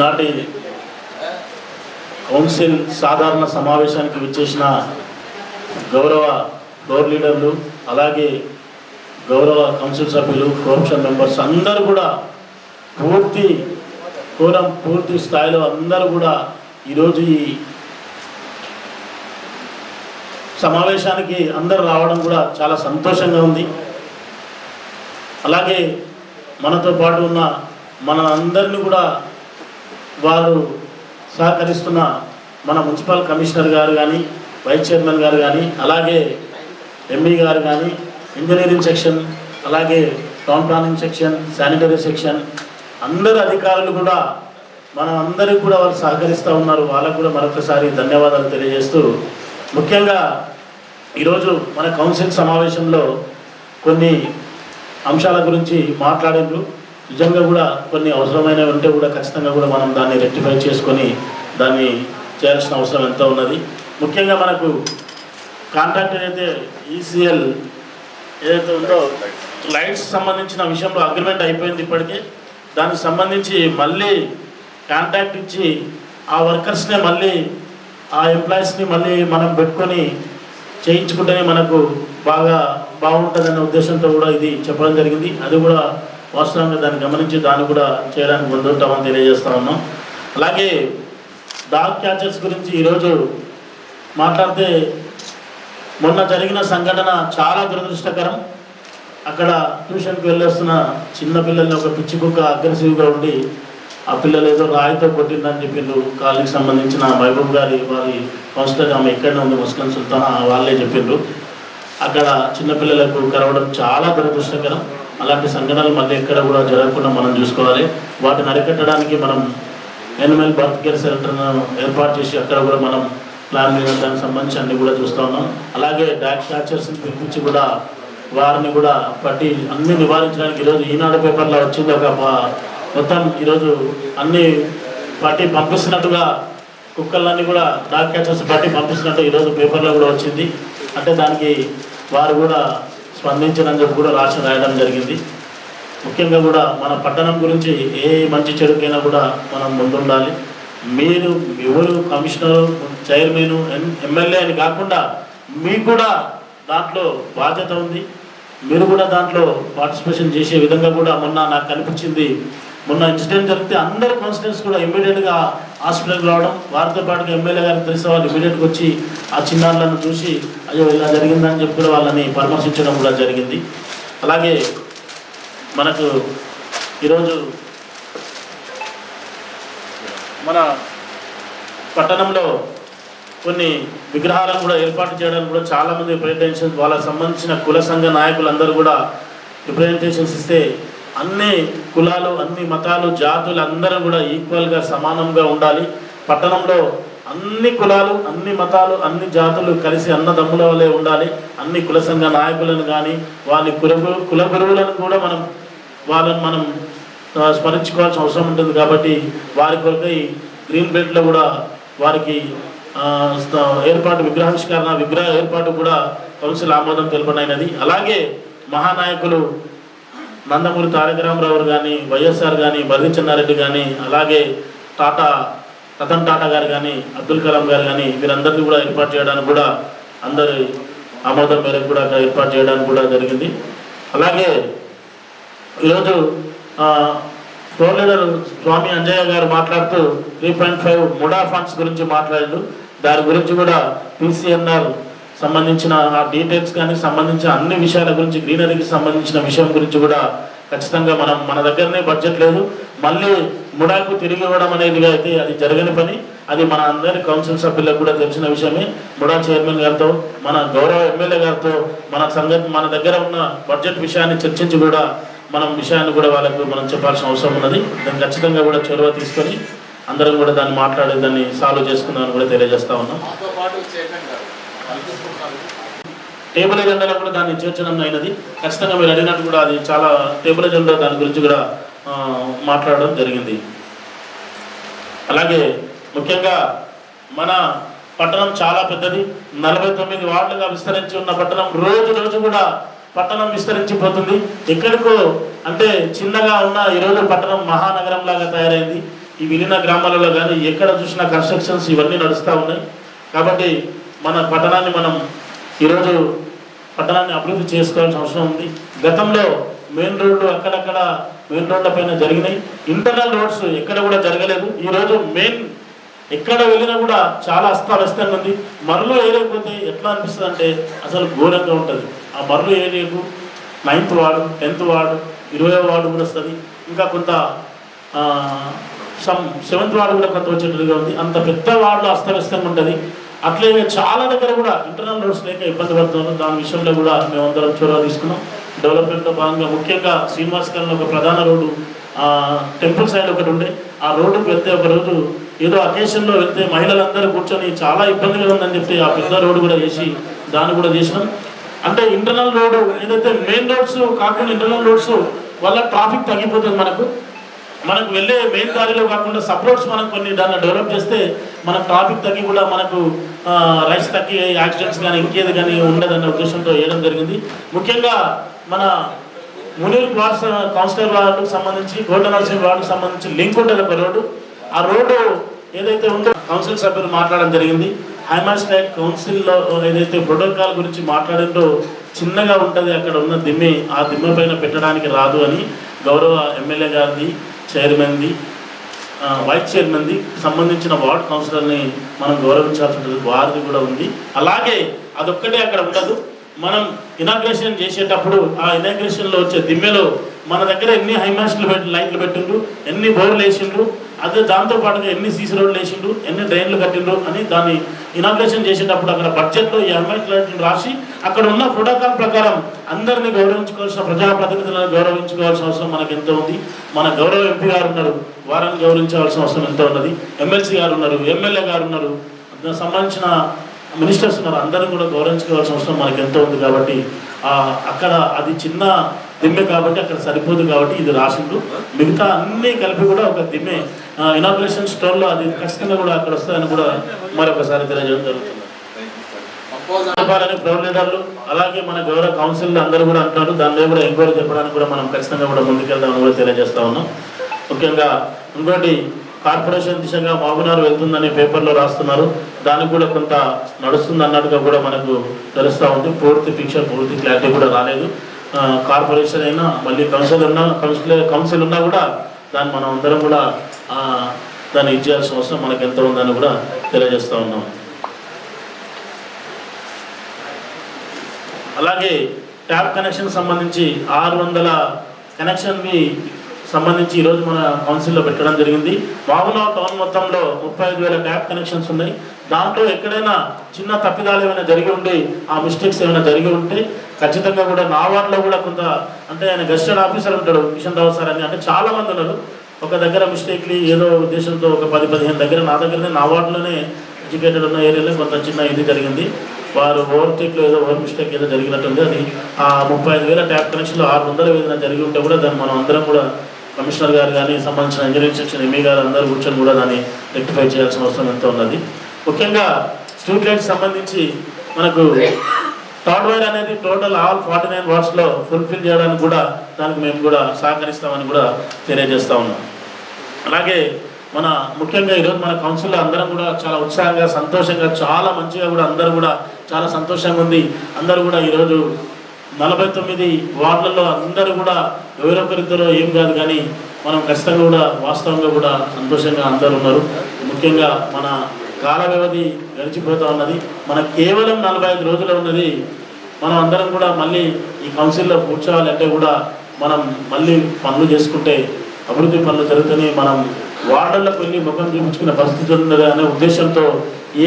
ఈనాటి కౌన్సిల్ సాధారణ సమావేశానికి విచ్చేసిన గౌరవ ఫ్లోర్ లీడర్లు, అలాగే గౌరవ కౌన్సిల్ సభ్యులు, కోఆప్షన్ మెంబర్స్ అందరూ కూడా పూర్తి స్థాయిలో అందరూ కూడా ఈరోజు ఈ సమావేశానికి అందరూ రావడం కూడా చాలా సంతోషంగా ఉంది. అలాగే మనతో పాటు ఉన్న మన అందరినీ కూడా వారు సహకరిస్తున్న మన మున్సిపల్ కమిషనర్ గారు కానీ, వైస్ చైర్మన్ గారు కానీ, అలాగే ఎంఈ గారు కానీ, ఇంజనీరింగ్ సెక్షన్, అలాగే town planning section, sanitary section అందరు అధికారులు కూడా మనం అందరికీ కూడా వాళ్ళు సహకరిస్తూ ఉన్నారు. వాళ్ళకు కూడా మరొకసారి ధన్యవాదాలు తెలియజేస్తూ, ముఖ్యంగా ఈరోజు మన కౌన్సిల్ సమావేశంలో కొన్ని అంశాల గురించి మాట్లాడారు. నిజంగా కూడా కొన్ని అవసరమైనవి ఉంటే కూడా ఖచ్చితంగా కూడా మనం దాన్ని రెక్టిఫై చేసుకొని దాన్ని చేయాల్సిన అవసరం ఎంతో ఉన్నది. ముఖ్యంగా మనకు కాంట్రాక్ట్ ఏదైతే ఈసీఎల్ ఏదైతే ఉందో లైట్స్ సంబంధించిన విషయంలో అగ్రిమెంట్ అయిపోయింది ఇప్పటికే. దానికి సంబంధించి మళ్ళీ కాంట్రాక్ట్ ఇచ్చి ఆ వర్కర్స్నే మళ్ళీ ఆ ఎంప్లాయీస్ని మళ్ళీ మనం పెట్టుకొని చేయించుకుంటేనే మనకు బాగుంటుందనే ఉద్దేశంతో కూడా ఇది చెప్పడం జరిగింది. అది కూడా వాస్తవంగా దాన్ని గమనించి దాన్ని కూడా చేయడానికి ముందుంటామని తెలియజేస్తా ఉన్నాం. అలాగే డాగ్ క్యాచర్స్ గురించి ఈరోజు మాట్లాడితే, మొన్న జరిగిన సంఘటన చాలా దురదృష్టకరం. అక్కడ ట్యూషన్కి వెళ్ళొస్తున్న చిన్న పిల్లల్ని ఒక పిచ్చి కుక్క అగ్రెసివ్గా ఉండి ఆ పిల్లలు ఏదో రాయితో కొట్టిందని చెప్పిండ్రు. కాలనీకి సంబంధించిన మహబూబ్ గారి వారి కౌన్సిలర్, ఆమె ఎక్కడనే ఉంది, ముస్లిం సుల్తాన్, వాళ్ళే చెప్పిండ్రు. అక్కడ చిన్నపిల్లలకు కరవడం చాలా దురదృష్టకరం. అలాంటి సంఘటనలు మళ్ళీ ఎక్కడ కూడా జరగకుండా మనం చూసుకోవాలి. వాటిని అరికట్టడానికి మనం యానిమల్ బర్త్ కేర్ సెంటర్ను ఏర్పాటు చేసి అక్కడ కూడా మనం ప్లాన్ మీద దానికి సంబంధించి అన్ని కూడా చూస్తూ ఉన్నాం. అలాగే డాగ్ క్యాచర్స్ని పిలిపించి కూడా వారిని కూడా పట్టి అన్ని నివారించడానికి ఈరోజు ఈనాడు పేపర్లో వచ్చింది. ఒక మొత్తం ఈరోజు అన్ని పట్టి పంపిస్తున్నట్టుగా కుక్కలన్నీ కూడా డాగ్ క్యాచర్స్ పట్టి పంపిస్తున్నట్టు ఈరోజు పేపర్లో కూడా వచ్చింది. అంటే దానికి వారు కూడా స్పందించనని చెప్పి కూడా రాయడం జరిగింది. ముఖ్యంగా కూడా మన పట్టణం గురించి ఏ మంచి చెడుకైనా కూడా మనం ముందుండాలి. మీరు ఎవరు కమిషనరు, చైర్మన్, ఎమ్మెల్యే అని కాకుండా మీకు కూడా దాంట్లో బాధ్యత ఉంది. మీరు కూడా దాంట్లో పార్టిసిపేషన్ చేసే విధంగా కూడా మొన్న నాకు కనిపించింది. మొన్న ఇన్సిడెంట్ జరిగితే అందరు కౌన్సిలర్స్ కూడా ఇమ్మీడియట్గా హాస్పిటల్కి రావడం, వారితో పాటుగా ఎమ్మెల్యే గారికి తెలిసిన వాళ్ళు ఇమ్మీడియట్గా వచ్చి ఆ చిన్నారులను చూసి అయ్యో ఇలా జరిగిందని చెప్పి కూడా వాళ్ళని పరామర్శించడం కూడా జరిగింది. అలాగే మనకు ఈరోజు మన పట్టణంలో కొన్ని విగ్రహాలను కూడా ఏర్పాటు చేయడానికి కూడా చాలామంది రిప్రజెంటేషన్స్, వాళ్ళకి సంబంధించిన కుల సంఘ నాయకులందరూ కూడా రిప్రజెంటేషన్స్ ఇస్తే అన్ని కులాలు, అన్ని మతాలు, జాతులు అందరూ కూడా ఈక్వల్గా సమానంగా ఉండాలి. పట్టణంలో అన్ని కులాలు, అన్ని మతాలు, అన్ని జాతులు కలిసి అన్నదమ్ముల వల్లే ఉండాలి. అన్ని కుల సంఘ నాయకులను కానీ వాళ్ళ కుల గురువులను కూడా వాళ్ళని మనం స్మరించుకోవాల్సిన అవసరం ఉంటుంది. కాబట్టి వారి కొరకై గ్రీన్ బెల్ట్లో కూడా వారికి విగ్రహ ఏర్పాటు కూడా కౌన్సిల్ ఆమోదం తెలపనైనది. అలాగే మహానాయకులు నందమూరి తారక రామారావు కానీ, వైఎస్ఆర్ కానీ, మర్రి చెన్నారెడ్డి కానీ, అలాగే రతన్ టాటా గారు కానీ, అబ్దుల్ కలాం గారు కానీ, వీరందరినీ కూడా ఏర్పాటు చేయడానికి కూడా అందరి ఆమోదం మేరకు కూడా అక్కడ ఏర్పాటు చేయడానికి కూడా జరిగింది. అలాగే ఈరోజు ఫ్లోర్ లీడర్ స్వామి అంజయ్య గారు మాట్లాడుతూ 3.5 ముడా ఫండ్స్ గురించి మాట్లాడారు. దాని గురించి కూడా పీసీఎన్ఆర్ సంబంధించిన ఆ డీటెయిల్స్ కానీ, సంబంధించిన అన్ని విషయాల గురించి, గ్రీనరీకి సంబంధించిన విషయం గురించి కూడా ఖచ్చితంగా మన దగ్గరనే బడ్జెట్ లేదు, మళ్ళీ ముడాకు తిరిగి ఇవ్వడం అనేది అయితే అది జరగని పని. అది మన అందరి కౌన్సిల్ సభ్యులకు కూడా తెలిసిన విషయమే. ముడా చైర్మన్ గారితో, మన గౌరవ ఎమ్మెల్యే గారితో మన దగ్గర ఉన్న బడ్జెట్ విషయాన్ని చర్చించి కూడా విషయాన్ని కూడా వాళ్ళకు మనం చెప్పాల్సిన అవసరం ఉన్నది. దాన్ని ఖచ్చితంగా కూడా చొరవ తీసుకొని అందరం కూడా దాన్ని మాట్లాడి దాన్ని సాల్వ్ చేసుకుందామని కూడా తెలియజేస్తా ఉన్నాం. టేబుల్ ఎజెండాలో కూడా దాన్ని చేర్చడం అయినది. ఖచ్చితంగా మీరు అడిగినట్టు కూడా అది చాలా టేబుల్ ఎజెండా దాని గురించి కూడా మాట్లాడడం జరిగింది. అలాగే ముఖ్యంగా మన పట్టణం చాలా పెద్దది, 49 వార్డులుగా విస్తరించి ఉన్న పట్టణం రోజు కూడా పట్టణం విస్తరించిపోతుంది. ఎక్కడికో అంటే చిన్నగా ఉన్న ఈరోజు పట్టణం మహానగరం లాగా తయారైంది. ఈ విలీన గ్రామాలలో కానీ ఎక్కడ చూసినా కన్స్ట్రక్షన్స్ ఇవన్నీ నడుస్తూ ఉన్నాయి. కాబట్టి మన పట్టణాన్ని మనం ఈరోజు పట్టణాన్ని అభివృద్ధి చేసుకోవాల్సిన అవసరం ఉంది. గతంలో మెయిన్ రోడ్లు అక్కడక్కడ మెయిన్ రోడ్ల పైన జరిగినాయి, ఇంటర్నల్ రోడ్స్ ఎక్కడ కూడా జరగలేదు. ఈరోజు మెయిన్ ఎక్కడ వెళ్ళినా కూడా చాలా అస్తవ్యస్తంగా ఉంది. మరలు ఏరియాకపోతే ఎట్లా అనిపిస్తుంది అంటే అసలు ఘోరంగా ఉంటుంది. ఆ మరలు ఏరియాకు 9th వార్డు 10th వార్డు 20వ వార్డు కూడా వస్తుంది, ఇంకా కొంత 7th వార్డు కూడా కొంత వచ్చేటట్టుగా ఉంది. అంత పెద్ద వార్డులో అస్తవ్యస్తంగా ఉంటుంది. అట్లే చాలా దగ్గర కూడా ఇంటర్నల్ రోడ్స్ లేక ఇబ్బంది పడుతున్నాం. దాని విషయంలో కూడా మేమందరం చొరవ తీసుకున్నాం. డెవలప్మెంట్లో భాగంగా ముఖ్యంగా శ్రీనివాస్ కాలనీ ఒక ప్రధాన రోడ్డు టెంపుల్ సైడ్ ఒకటి ఉండే, ఆ రోడ్డుకు వెళ్తే ఒకరోజు ఏదో అకేషన్లో వెళ్తే మహిళలందరూ కూర్చొని చాలా ఇబ్బందిగా ఉందని చెప్పి ఆ పెద్ద రోడ్డు కూడా వేసి దాన్ని కూడా చేసినాం. అంటే ఇంటర్నల్ రోడ్డు ఏదైతే మెయిన్ రోడ్స్ కాకుండా ఇంటర్నల్ రోడ్స్ వల్ల ట్రాఫిక్ తగ్గిపోతుంది. మనకు వెళ్ళే మెయిన్ దారిలో కాకుండా సబ్ రోడ్స్ మనం కొన్ని దాన్ని డెవలప్ చేస్తే మన ట్రాఫిక్ తగ్గి కూడా మనకు రైట్స్ తగ్గి యాక్సిడెంట్స్ కానీ ఇంకేది కానీ ఉండదన్న ఉద్దేశంతో వేయడం జరిగింది. ముఖ్యంగా మన మునీర్ వార్డ్ కౌన్సిలర్ వార్డుకు సంబంధించి గోల్డెన్ నర్సింగ్ వార్డుకు సంబంధించి లింక్ ఉంటుంది ఒక రోడ్డు. ఆ రోడ్డు ఏదైతే ఉందో కౌన్సిల్ సభ్యులు మాట్లాడడం జరిగింది. హైమాన్ స్టేట్ కౌన్సిల్లో ఏదైతే ప్రోటోకాల్ గురించి మాట్లాడిందో చిన్నగా ఉంటుంది, అక్కడ ఉన్న దిమ్మె ఆ దిమ్మె పైన పెట్టడానికి రాదు అని గౌరవ ఎమ్మెల్యే గారిది, చైర్మన్ది, వైస్ చైర్మన్ది సంబంధించిన వార్డ్ కౌన్సిలర్ని మనం గౌరవించాల్సి ఉంటుంది. వారిది కూడా ఉంది. అలాగే అదొక్కటే అక్కడ ఉండదు. మనం ఇనాగ్రేషన్ చేసేటప్పుడు ఆ ఇనాగ్రేషన్లో వచ్చే దిమ్మెలో మన దగ్గర ఎన్ని హైమాస్ట్లు లైట్లు పెట్టిండ్రు, ఎన్ని బోర్లు వేసిండ్రు, అదే దాంతోపాటుగా ఎన్ని సీసీ రోడ్లు వేసిండ్రు, ఎన్ని డ్రైన్లు కట్టిండ్రు అని దాన్ని ఇనాగ్రేషన్ చేసేటప్పుడు అక్కడ బడ్జెట్లో ఈ హైమాస్ట్ లైట్లను రాసి అక్కడ ఉన్న ప్రోటోకాల్ ప్రకారం అందరినీ గౌరవించుకోవాల్సిన, ప్రజాప్రతినిధులను గౌరవించుకోవాల్సిన అవసరం మనకు ఎంతో ఉంది. మన గౌరవ ఎంపీ గారు ఉన్నారు, వారిని గౌరవించాల్సిన అవసరం ఎంతో ఉన్నది. ఎమ్మెల్సీ గారు ఉన్నారు, ఎమ్మెల్యే గారు ఉన్నారు, దానికి సంబంధించిన మినిస్టర్స్ ఉన్నారు, అందరం కూడా గౌరవించుకోవాల్సిన అవసరం మనకు ఎంతో ఉంది. కాబట్టి అక్కడ అది చిన్న దిమ్మె కాబట్టి అక్కడ సరిపోదు కాబట్టి ఇది రాసిండ్రు. మిగతా అన్నీ కలిపి కూడా ఒక దిమ్మె ఇనాగ్రేషన్ స్టోర్లో అది ఖచ్చితంగా కూడా అక్కడ వస్తాయని కూడా మరొకసారి తెలియజేయడం జరుగుతుంది. ప్రౌడ్ లీడర్లు అలాగే మన గౌరవ కౌన్సిల్ అందరూ కూడా అంటున్నారు. దానిలో కూడా ఎంక్వైరీ చెప్పడానికి కూడా మనం ఖచ్చితంగా కూడా ముందుకెళ్దామని కూడా తెలియజేస్తా ఉన్నాం. ముఖ్యంగా ఇంకోటి కార్పొరేషన్ దిశగా మహబూబ్నగర్ వెళ్తుందని పేపర్లో రాస్తున్నారు. దానికి కూడా కొంత నడుస్తుంది అన్నట్టుగా కూడా మనకు తెలుస్తూ ఉంది. పూర్తి పిక్చర్, పూర్తి క్లారిటీ కూడా రాలేదు. కార్పొరేషన్ అయినా మళ్ళీ కౌన్సిల్ ఉన్నా కూడా దాన్ని మనం అందరం కూడా దాన్ని ఇచ్చేయాల్సిన అవసరం మనకు ఎంత ఉందని కూడా తెలియజేస్తూ ఉన్నాం. అలాగే ట్యాప్ కనెక్షన్ సంబంధించి 600 కనెక్షన్వి సంబంధించి ఈరోజు మన కౌన్సిల్లో పెట్టడం జరిగింది. మహబూబ్నగర్ టౌన్ మొత్తంలో 35,000 ట్యాప్ కనెక్షన్స్ ఉన్నాయి. దాంట్లో ఎక్కడైనా చిన్న తప్పిదాలు ఏమైనా జరిగి ఉండి ఆ మిస్టేక్స్ ఏమైనా జరిగి ఉంటే ఖచ్చితంగా కూడా నా వార్డులో కూడా కొంత అంటే ఆయన గెస్టెడ్ ఆఫీసర్ ఉంటాడు కిషన్ రావు సార్ అని, అంటే చాలామంది ఉన్నారు. ఒక దగ్గర మిస్టేక్లీ ఏదో ఉద్దేశంతో ఒక 10-15 దగ్గర నా దగ్గరనే నా వార్డులోనే ఎడ్యుకేటెడ్ ఉన్న ఏరియాలో కొంత చిన్న ఇది జరిగింది. వారు ఓవర్టేక్లో ఏదో ఓవర్ మిస్టేక్ ఏదో జరిగినట్టుంది. అది ఆ 35,000 ట్యాప్ కనెక్షన్లో 600 ఏదైనా జరిగి ఉంటే కూడా దాన్ని మనం అందరం కూడా కమిషనర్ గారు కానీ సంబంధించిన ఇంజనీరింగ్ సెక్షన్ ఎంఈ గారు అందరూ కూర్చొని కూడా దాన్ని రెక్టిఫై చేయాల్సిన అవసరం ఎంతో ఉన్నది. ముఖ్యంగా స్ట్రీట్ లైట్స్ సంబంధించి మనకు థర్డ్ వైర్ అనేది టోటల్ ఆల్ 49 వార్డ్స్లో ఫుల్ఫిల్ చేయడానికి కూడా దానికి మేము కూడా సహకరిస్తామని కూడా తెలియజేస్తూ ఉన్నాం. అలాగే మన ముఖ్యంగా ఈరోజు మన కౌన్సిల్లో అందరం కూడా చాలా ఉత్సాహంగా, సంతోషంగా, చాలా మంచిగా కూడా అందరూ కూడా చాలా సంతోషంగా ఉంది. అందరూ కూడా ఈరోజు 49 వార్డులలో అందరూ కూడా ఎవరొకరిద్దరో ఏం కాదు కానీ మనం ఖచ్చితంగా కూడా వాస్తవంగా కూడా సంతోషంగా అందరూ ఉన్నారు. ముఖ్యంగా మన కాల వ్యవధి గడిచిపోతూ ఉన్నది. మనకు కేవలం 45 రోజులు ఉన్నది. మనం అందరం కూడా మళ్ళీ ఈ కౌన్సిల్లో కూర్చోవాలంటే కూడా మనం మళ్ళీ పనులు చేసుకుంటే అభివృద్ధి పనులు జరుగుతాయి. మనం వార్డులకు వెళ్ళి ముఖం చూపించుకునే పరిస్థితి ఉన్నది అనే ఉద్దేశంతో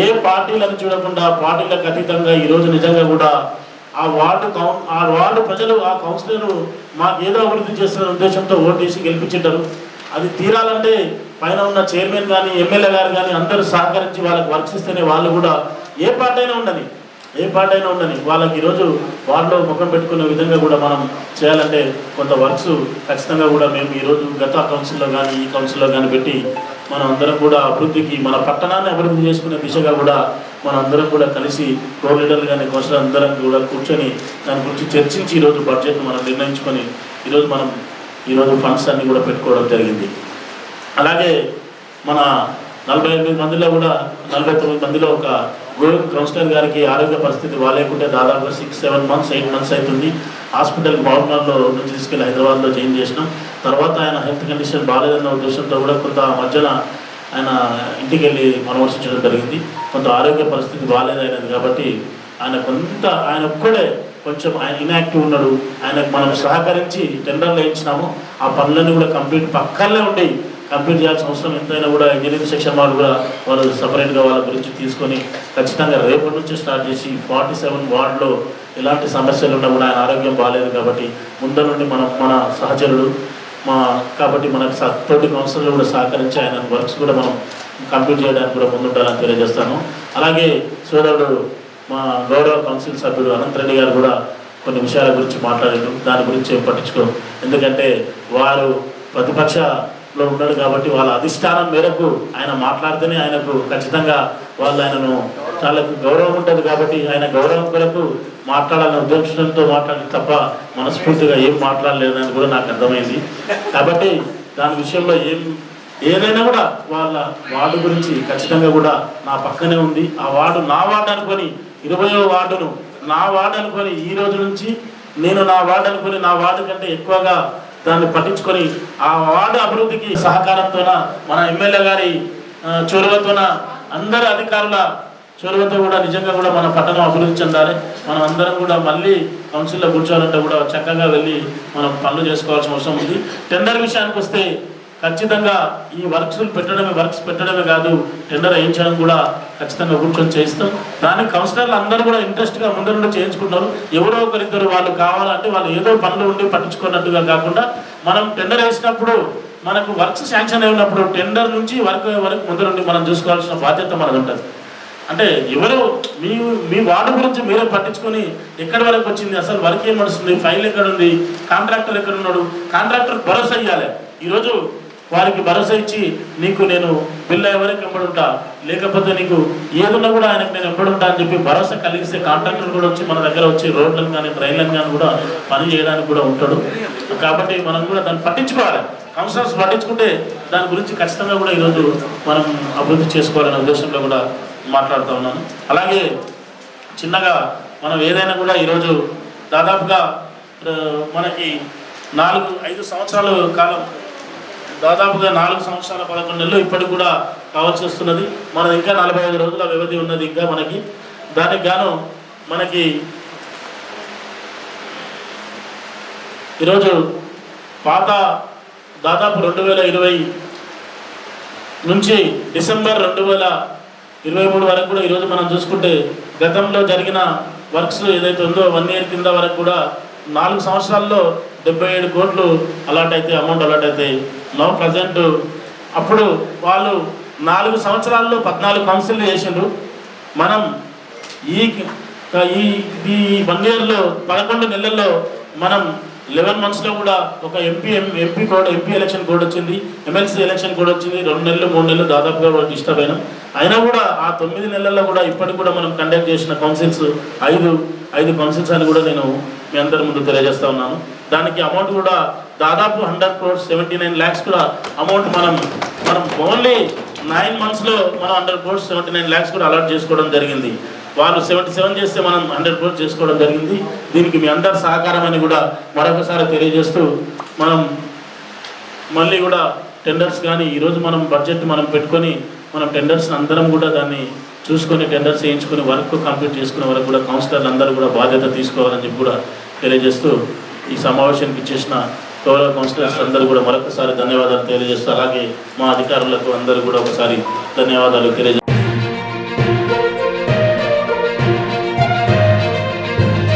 ఏ పార్టీలను చూడకుండా పార్టీలకు అతీతంగా ఈరోజు నిజంగా కూడా ఆ వార్డు ప్రజలు ఆ కౌన్సిలర్ మాకు ఏదో అభివృద్ధి చేస్తున్న ఉద్దేశంతో ఓటేసి గెలిపించారు. అది తీరాలంటే పైన ఉన్న చైర్మన్ కానీ ఎమ్మెల్యే గారు కానీ అందరూ సహకరించి వాళ్ళకి వర్క్స్ ఇస్తేనే వాళ్ళు కూడా ఏ పార్టీ అయినా ఉండని వాళ్ళకి ఈరోజు వార్డులో ముఖం పెట్టుకునే విధంగా కూడా మనం చేయాలంటే కొంత వర్క్స్ ఖచ్చితంగా కూడా మేము ఈరోజు గత కౌన్సిల్లో కానీ ఈ కౌన్సిల్లో కానీ పెట్టి మనం అందరం కూడా అభివృద్ధికి మన పట్టణాన్ని అభివృద్ధి చేసుకునే దిశగా కూడా మనం అందరం కూడా కలిసి ఫ్లోర్ లీడర్లు కానీ కౌన్సిలర్ అందరం కూడా కూర్చొని దాని గురించి చర్చించి ఈరోజు బడ్జెట్ను మనం నిర్ణయించుకొని ఈరోజు ఫండ్స్ అన్నీ కూడా పెట్టుకోవడం జరిగింది. అలాగే మన 48 మందిలో కూడా 49 మందిలో ఒక గోవింద్ కౌన్సిలర్ గారికి ఆరోగ్య పరిస్థితి బాగాలేకుంటే దాదాపుగా 6-7 మంత్స్ 8 మంత్స్ అవుతుంది. హాస్పిటల్ బాగున్నార్లో నుంచి తీసుకెళ్ళి హైదరాబాద్లో చేంజ్ చేసినాం. తర్వాత ఆయన హెల్త్ కండిషన్ బాగాలేదన్న ఉద్దేశంతో కూడా కొంత మధ్యన ఆయన ఇంటికి వెళ్ళి పరామర్శించడం జరిగింది. కొంత ఆరోగ్య పరిస్థితి బాగాలేదైనది కాబట్టి ఆయన ఒక్కడే కొంచెం ఆయన ఇన్యాక్టివ్ ఉన్నాడు. ఆయనకు మనం సహకరించి టెండర్లు వేయించినాము. ఆ పనులన్నీ కూడా పక్కనే ఉండి కంప్లీట్ చేయాల్సిన అవసరం ఎంతైనా కూడా ఇంజనీరింగ్ సెక్షన్ వాళ్ళు సపరేట్గా వాళ్ళ గురించి తీసుకొని ఖచ్చితంగా రేపటి నుంచి స్టార్ట్ చేసి 47 వార్డులో ఎలాంటి సమస్యలు ఉన్నా కూడా ఆయన ఆరోగ్యం బాగాలేదు కాబట్టి ముందు నుండి మన సహచరుడు కాబట్టి మనకు తోటి కౌన్సిలర్లు కూడా సహకరించి ఆయన వర్క్స్ కూడా మనం కంప్లీట్ చేయడానికి కూడా ముందుంటారని తెలియజేస్తాను. అలాగే సోదరుడు మా గౌరవ కౌన్సిల్ సభ్యుడు అనంతరెడ్డి గారు కూడా కొన్ని విషయాల గురించి మాట్లాడారు. దాని గురించి ఏం పట్టించుకోరు, ఎందుకంటే వారు ప్రతిపక్షలో ఉన్నాడు కాబట్టి వాళ్ళ అధిష్టానం మేరకు ఆయన మాట్లాడితేనే ఆయనకు ఖచ్చితంగా ఆయనను చాలా గౌరవం ఉంటుంది కాబట్టి ఆయన గౌరవం కొరకు మాట్లాడాలనే ఉద్దేశంతో మాట్లాడి తప్ప మనస్ఫూర్తిగా ఏం మాట్లాడలేదని కూడా నాకు అర్థమైంది. కాబట్టి దాని విషయంలో ఏదైనా కూడా వాళ్ళ వార్డు గురించి ఖచ్చితంగా కూడా నా పక్కనే ఉంది. ఆ వార్డు నా వార్డు అనుకొని 20వ వార్డును నా వార్డు అనుకొని ఈ రోజు నుంచి నేను నా వార్డు అనుకొని నా వార్డు కంటే ఎక్కువగా దాన్ని పట్టించుకొని ఆ వార్డు అభివృద్ధికి సహకారంతోన మన ఎమ్మెల్యే గారి చొరవతోన అందరి అధికారుల చొరవతో కూడా నిజంగా కూడా మన పట్టణం అభివృద్ధి చెందాలి. మనం అందరం కూడా మళ్ళీ కౌన్సిల్లో కూర్చోవాలంటే కూడా చక్కగా వెళ్ళి మనం పనులు చేసుకోవాల్సిన అవసరం ఉంది. టెండర్ విషయానికి వస్తే ఖచ్చితంగా ఈ వర్క్స్ పెట్టడమే కాదు, టెండర్ వేయించడం కూడా ఖచ్చితంగా కూర్చొని చేయిస్తాం. దానికి కౌన్సిలర్లు అందరూ కూడా ఇంట్రెస్ట్గా ముందు నుండి చేయించుకుంటారు. ఎవరో ఒకరిద్దరు వాళ్ళు కావాలంటే వాళ్ళు ఏదో పనులు ఉండి పట్టించుకున్నట్టుగా కాకుండా మనం టెండర్ వేసినప్పుడు మనకు వర్క్స్ శాంక్షన్ అయినప్పుడు టెండర్ నుంచి వరకు ముందు నుండి మనం చూసుకోవాల్సిన బాధ్యత మనకు ఉంటుంది. అంటే ఎవరు మీ వార్డు గురించి మీరే పట్టించుకొని ఎక్కడి వరకు వచ్చింది, అసలు వర్క్ ఏం నడుస్తుంది, ఫైల్ ఎక్కడ ఉంది, కాంట్రాక్టర్ ఎక్కడ ఉన్నాడు, కాంట్రాక్టర్ భరోసా ఇవ్వాలి. ఈరోజు వారికి భరోసా ఇచ్చి నీకు నేను బిల్లు ఎవరికి వెంబడుంటా, లేకపోతే నీకు ఏదున్నా కూడా ఆయనకు నేను వెంబడుంటా అని చెప్పి భరోసా కలిగిస్తే కాంట్రాక్టర్ కూడా వచ్చి మన దగ్గర వచ్చి రోడ్లను కానీ ట్రైన్లను కానీ కూడా పని చేయడానికి కూడా ఉంటాడు. కాబట్టి మనం కూడా దాన్ని పట్టించుకోవాలి. కౌన్సిలర్స్ పట్టించుకుంటే దాని గురించి ఖచ్చితంగా కూడా ఈరోజు మనం అభివృద్ధి చేసుకోవాలనే ఉద్దేశంలో కూడా మాట్లాడుతూ ఉన్నాను. అలాగే చిన్నగా మనం ఏదైనా కూడా ఈరోజు దాదాపుగా మనకి 4-5 సంవత్సరాల కాలం, దాదాపుగా 4 సంవత్సరాల 11 నెలలు ఇప్పటికి కూడా కావాల్సి వస్తున్నది. మనం ఇంకా 45 రోజుల వ్యవధి ఉన్నది ఇంకా మనకి. దానికి గాను మనకి ఈరోజు పాత దాదాపు 2020 నుంచి డిసెంబర్ 2023 వరకు కూడా ఈరోజు మనం చూసుకుంటే గతంలో జరిగిన వర్క్స్ ఏదైతే ఉందో 1 ఇయర్ కింద వరకు కూడా 4 సంవత్సరాల్లో 77 కోట్లు అమౌంట్ అలాట్ అవుతాయి. నౌ ప్రజెంట్ అప్పుడు వాళ్ళు 4 సంవత్సరాల్లో 14 కౌన్సిల్ చేసిండ్రు. మనం ఈ 1 ఇయర్లో 11 నెలల్లో మనం 11 మంత్స్లో కూడా ఒక ఎంపీ ఎలక్షన్ కోడ్ వచ్చింది, ఎమ్మెల్సీ ఎలక్షన్ కోడ్ వచ్చింది. 2 నెలలు 3 నెలలు దాదాపుగా డిస్టర్బ్ అయినా కూడా ఆ 9 నెలల్లో కూడా ఇప్పటికి కూడా మనం కండక్ట్ చేసిన కౌన్సిల్స్ 5 కౌన్సిల్స్ అని కూడా నేను మీ అందరి ముందు తెలియజేస్తా ఉన్నాను. దానికి అమౌంట్ కూడా దాదాపు 100 crores 79 lakhs కూడా అమౌంట్ మనం ఓన్లీ 9 monthsలో మనం 100 crores 79 lakhs కూడా అలాట్ చేసుకోవడం జరిగింది. వాళ్ళు 77 చేస్తే మనం 100 crores చేసుకోవడం జరిగింది. దీనికి మీ అందరి సహకారం అని కూడా మరొకసారి తెలియజేస్తూ మనం మళ్ళీ కూడా టెండర్స్ కానీ ఈరోజు మనం బడ్జెట్ మనం పెట్టుకొని మనం టెండర్స్ అందరం కూడా దాన్ని చూసుకొని టెండర్స్ వేయించుకొని వర్క్ కంప్లీట్ చేసుకునే వరకు కూడా కౌన్సిలర్లు అందరూ కూడా బాధ్యత తీసుకోవాలని చెప్పి కూడా తెలియజేస్తూ ఈ సమావేశానికి ఇచ్చేసిన గౌరవ కౌన్సిలర్స్ అందరూ కూడా మరొకసారి ధన్యవాదాలు తెలియజేస్తూ అలాగే మా అధికారులకు అందరూ కూడా ఒకసారి ధన్యవాదాలు తెలియజేస్తారు.